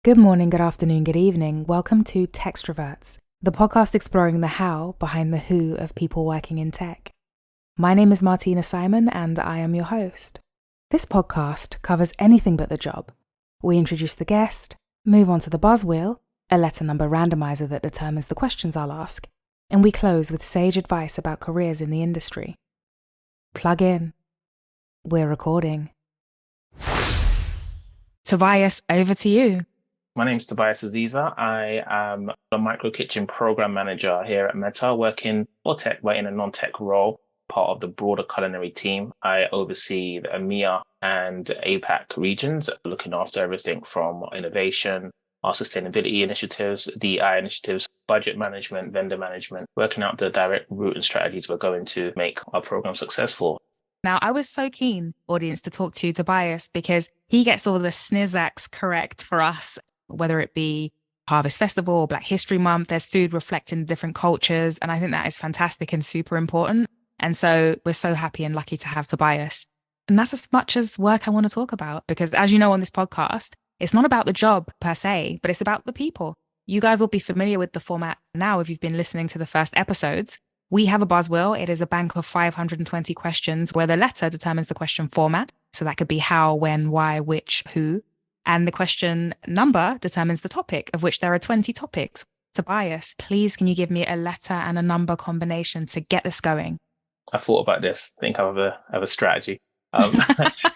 Good morning, good afternoon, good evening. Welcome to Techstroverts, the podcast exploring the how behind the who of people working in tech. My name is Martina Simon and I am your host. This podcast covers anything but the job. We introduce the guest, move on to the buzz wheel, a letter number randomizer that determines the questions I'll ask, and we close with sage advice about careers in the industry. Plug in. We're recording. Tobias, over to you. My name is Tobias Azizah. I am a micro kitchen program manager here at Meta, working for tech, but in a non-tech role, part of the broader Culinary team. I oversee the EMEA and APAC regions, looking after everything from innovation, our sustainability initiatives, DEI initiatives, budget management, vendor management, working out the direct route and strategies we're going to make our program successful. Now, I was so keen, audience, to talk to Tobias because he gets all the snizzacks correct for us, whether it be Harvest Festival or Black History Month. There's food reflecting different cultures. And I think that is fantastic and super important. And so we're so happy and lucky to have Tobias. And that's as much as work I want to talk about, because as you know, on this podcast, it's not about the job per se, but it's about the people. You guys will be familiar with the format now if you've been listening to the first episodes. We have a buzz wheel. It is a bank of 520 questions where the letter determines the question format. So that could be how, when, why, which, who. And the question number determines the topic, of which there are 20 topics. Tobias, please, can you give me a letter and a number combination to get this going? I thought about this. I think I have a strategy.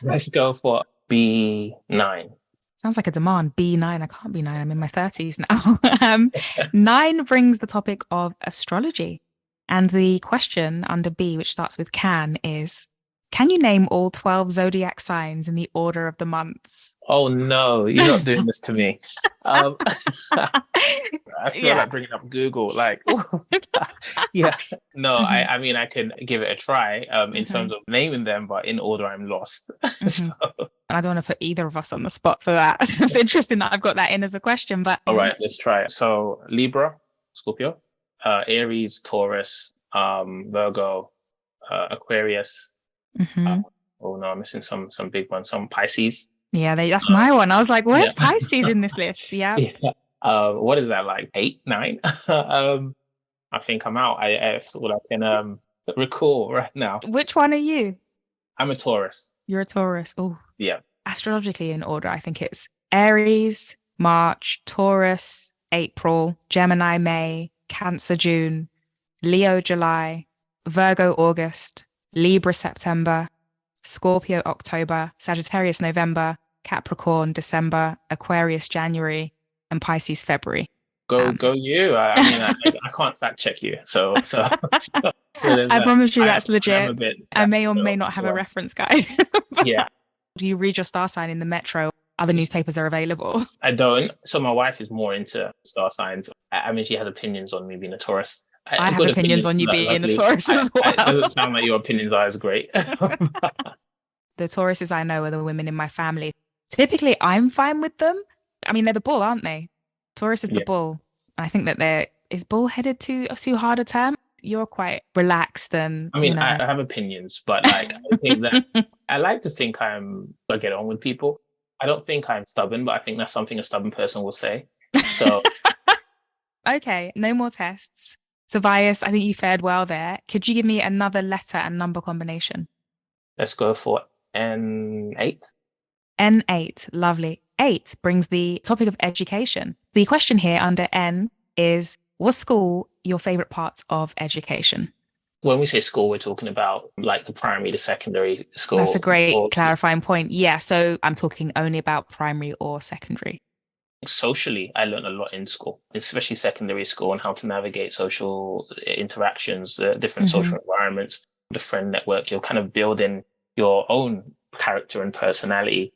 Let's go for B9. Sounds like a demand. B9. I can't be 9. I'm in my 30s now. 9 brings the topic of astrology. And the question under B, which starts with can you name all 12 zodiac signs in the order of the months? Oh, no, you're not doing this to me. I feel like bringing up Google. Yeah. No, I mean, I can give it a try in terms of naming them, but in order, I'm lost. So. I don't want to put either of us on the spot for that. So it's interesting that I've got that in as a question. But all right, let's try it. So Libra, Scorpio, Aries, Taurus, Virgo, Aquarius. Oh no, I'm missing some big ones. Some Pisces. Yeah, that's my one. I was like, where's Pisces in this list? Yeah. What is that, like 8, 9? I think I'm out. That's all I can recall right now. Which one are you? I'm a Taurus. You're a Taurus. Oh, yeah. Astrologically in order, I think it's Aries, March, Taurus, April, Gemini, May, Cancer, June, Leo, July, Virgo, August, Libra, September, Scorpio, October, Sagittarius, November, Capricorn, December, Aquarius, January, and Pisces, February. Go you. I mean, I can't fact check you. So I promise you that's legit. I may or may not have a reference guide. Yeah. Do you read your star sign in the Metro? Other newspapers are available. I don't. So my wife is more into star signs. I mean, she has opinions on me being a Taurus. I have opinions on you being a Taurus as well. It doesn't sound like your opinions are as great. The Tauruses I know are the women in my family. Typically, I'm fine with them. I mean, they're the bull, aren't they? Taurus is the bull. I think that is bull headed too hard a term? You're quite relaxed and. I mean, I have opinions, but I think that I like to think I get on with people. I don't think I'm stubborn, but I think that's something a stubborn person will say. So. Okay, no more tests. Tobias, I think you fared well there. Could you give me another letter and number combination? Let's go for N8. N8, lovely. 8 brings the topic of education. The question here under N is, was school your favorite parts of education? When we say school, we're talking about like the primary to secondary school. That's a great clarifying point. Yeah, so I'm talking only about primary or secondary. Socially, I learned a lot in school, especially secondary school, and how to navigate social interactions, different social environments, the friend network. You're kind of building your own character and personality.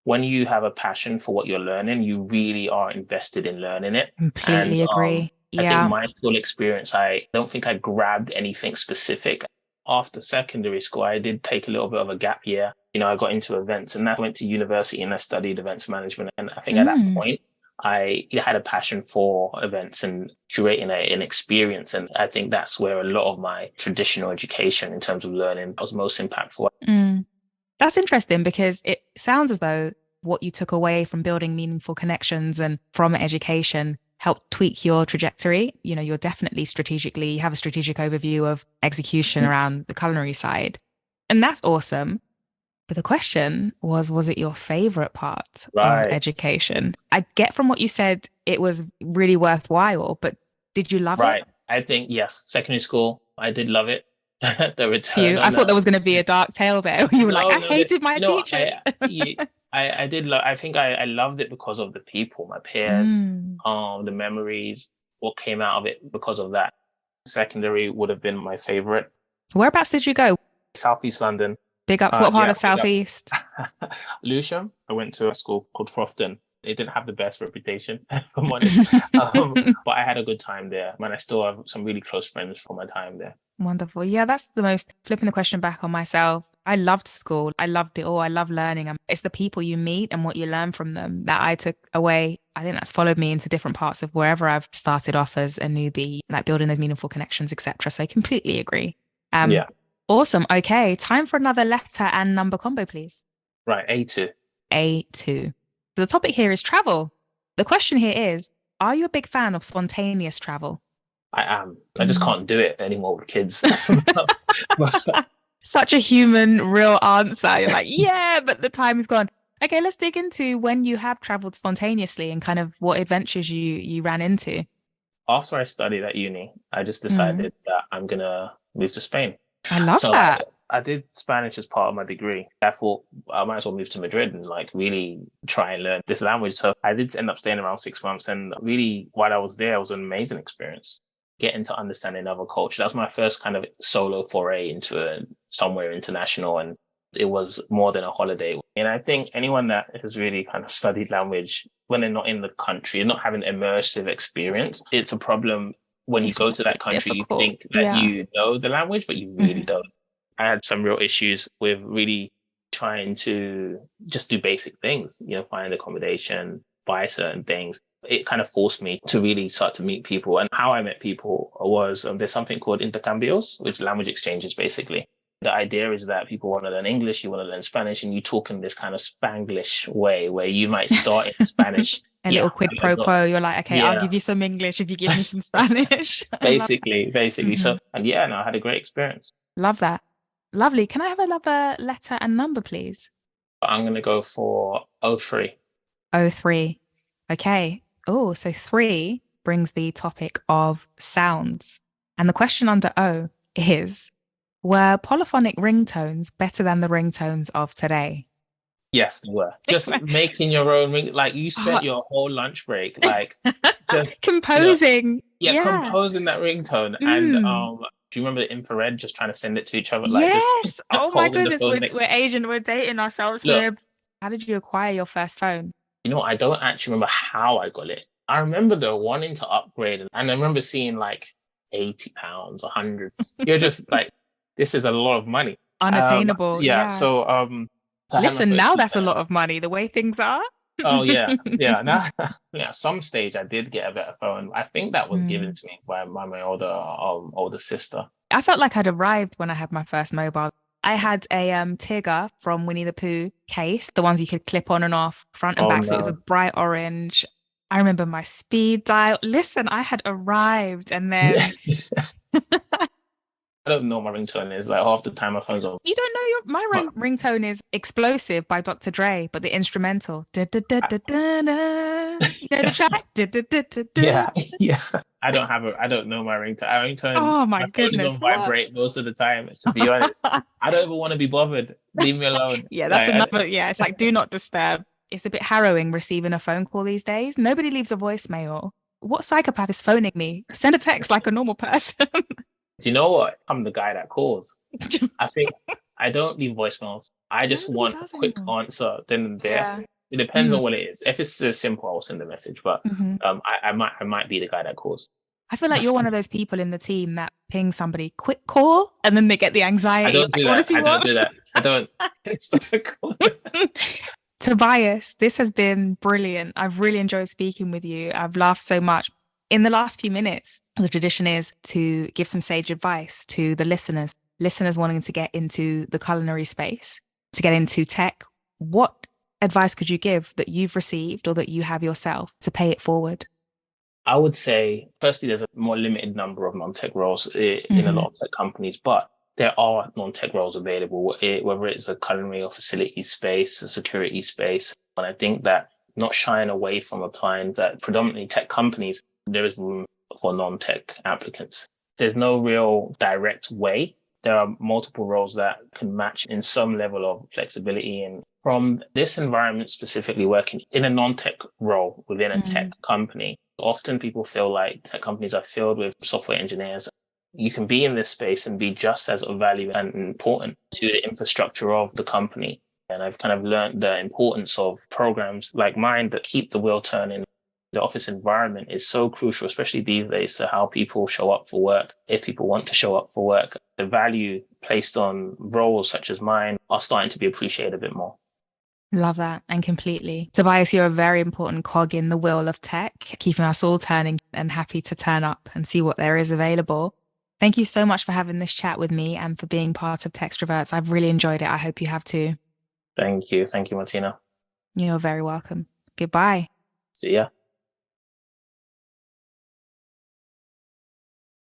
When you have a passion for what you're learning, you really are invested in learning it. Completely agree. I think my school experience, I don't think I grabbed anything specific. After secondary school, I did take a little bit of a gap year. I got into events, and I went to university and I studied events management. And I think at that point, I had a passion for events and curating an experience. And I think that's where a lot of my traditional education in terms of learning was most impactful. That's interesting because it sounds as though what you took away from building meaningful connections and from education helped tweak your trajectory. You know, you're definitely strategically, you have a strategic overview of execution around the culinary side. And that's awesome. But the question was it your favorite part of Right. education? I get from what you said, it was really worthwhile, but did you love it? Right. I think, yes, secondary school, I did love it. The For return you, I on thought there was going to be a dark tale there. You were like, no, I no, hated my you know, teachers. I did love, I think I loved it because of the people, my peers, Mm. the memories, what came out of it because of that. Secondary would have been my favorite. Whereabouts did you go? Southeast London. Big ups. What part Yeah, of big ups. Southeast? Lewisham. I went to a school called Crofton. It didn't have the best reputation, if I'm honest. But I had a good time there. Man, I still have some really close friends from my time there. Wonderful. Yeah, that's the most flipping the question back on myself. I loved school. I loved it all. I love learning. It's the people you meet and what you learn from them that I took away. I think that's followed me into different parts of wherever I've started off as a newbie, like building those meaningful connections, etc. So I completely agree. Yeah. Awesome. Okay, time for another letter and number combo, please. Right. A2. A2. So the topic here is travel. The question here is, are you a big fan of spontaneous travel? I am. I just can't do it anymore with kids. Such a human, real answer. You're like, yeah, but the time is gone. Okay, let's dig into when you have traveled spontaneously and kind of what adventures you ran into. After I studied at uni, I just decided that I'm gonna move to Spain. I love So that. I did Spanish as part of my degree. I thought I might as well move to Madrid and like really try and learn this language. So I did end up staying around 6 months, and really while I was there, it was an amazing experience. Getting to understand another culture. That was my first kind of solo foray into somewhere international, and it was more than a holiday. And I think anyone that has really kind of studied language when they're not in the country and not having an immersive experience, it's a problem when you go to that country. Difficult. You think that you know the language, but you really don't. I had some real issues with really trying to just do basic things, you know, find accommodation, buy certain things. It kind of forced me to really start to meet people. And how I met people was there's something called intercambios, which is language exchanges, basically. The idea is that people want to learn English, you want to learn Spanish, and you talk in this kind of Spanglish way where you might start in Spanish. A little quid pro quo. You're like, okay, I'll give you some English if you give me some Spanish. Basically. So, and yeah, no, I had a great experience. Love that. Lovely. Can I have another letter and number, please? I'm going to go for 03. 03. Okay. Oh, so 3 brings the topic of sounds. And the question under O is, were polyphonic ringtones better than the ringtones of today? Yes, they were. Just making your own ring, like you spent your whole lunch break, like just composing. Composing that ringtone. And do you remember the infrared, just trying to send it to each other? Like yes. Oh my goodness. We're Asian. We're dating ourselves. Look, how did you acquire your first phone? You know, I don't actually remember how I got it. I remember the wanting to upgrade, and I remember seeing like £80, 100. You're just like, this is a lot of money. Unattainable. So listen, now that's a lot of money, the way things are. Oh yeah. Now, some stage I did get a better phone. I think that was given to me by my older sister. I felt like I'd arrived when I had my first mobile. I had a Tigger from Winnie the Pooh case, the ones you could clip on and off front and back. So it was a bright orange. I remember my speed dial. Listen, I had arrived, and then I don't know what my ringtone is. Like half the time my phone's on. You don't know my ringtone is Explosive by Dr. Dre, but the instrumental. You know the track? Yeah. I don't know my ringtone. Oh my goodness. Phone is on vibrate most of the time, to be honest. I don't even want to be bothered. Leave me alone. Yeah, that's another. It's like do not disturb. It's a bit harrowing receiving a phone call these days. Nobody leaves a voicemail. What psychopath is phoning me? Send a text like a normal person. Do you know what? I'm the guy that calls. I think I don't leave voicemails. I just want a quick answer then and there. Yeah. It depends on what it is. If it's simple, I'll send a message. But I might be the guy that calls. I feel like you're one of those people in the team that ping somebody quick call and then they get the anxiety. I don't do that. I don't. Tobias, this has been brilliant. I've really enjoyed speaking with you. I've laughed so much. In the last few minutes, the tradition is to give some sage advice to the listeners wanting to get into the culinary space, to get into tech. What advice could you give that you've received or that you have yourself to pay it forward? I would say, firstly, there's a more limited number of non-tech roles in a Hmm. lot of tech companies, but there are non-tech roles available, whether it's a culinary or facility space, a security space. And I think that not shying away from applying that predominantly tech companies, there is room for non-tech applicants. There's no real direct way. There are multiple roles that can match in some level of flexibility. And from this environment, specifically working in a non-tech role within a tech Mm. company, often people feel like tech companies are filled with software engineers. You can be in this space and be just as of value and important to the infrastructure of the company. And I've kind of learned the importance of programs like mine that keep the wheel turning. The office environment is so crucial, especially these days, to how people show up for work. If people want to show up for work, the value placed on roles such as mine are starting to be appreciated a bit more. Love that. And completely. Tobias, you're a very important cog in the wheel of tech, keeping us all turning and happy to turn up and see what there is available. Thank you so much for having this chat with me and for being part of Techstroverts. I've really enjoyed it. I hope you have too. Thank you. Thank you, Martina. You're very welcome. Goodbye. See ya.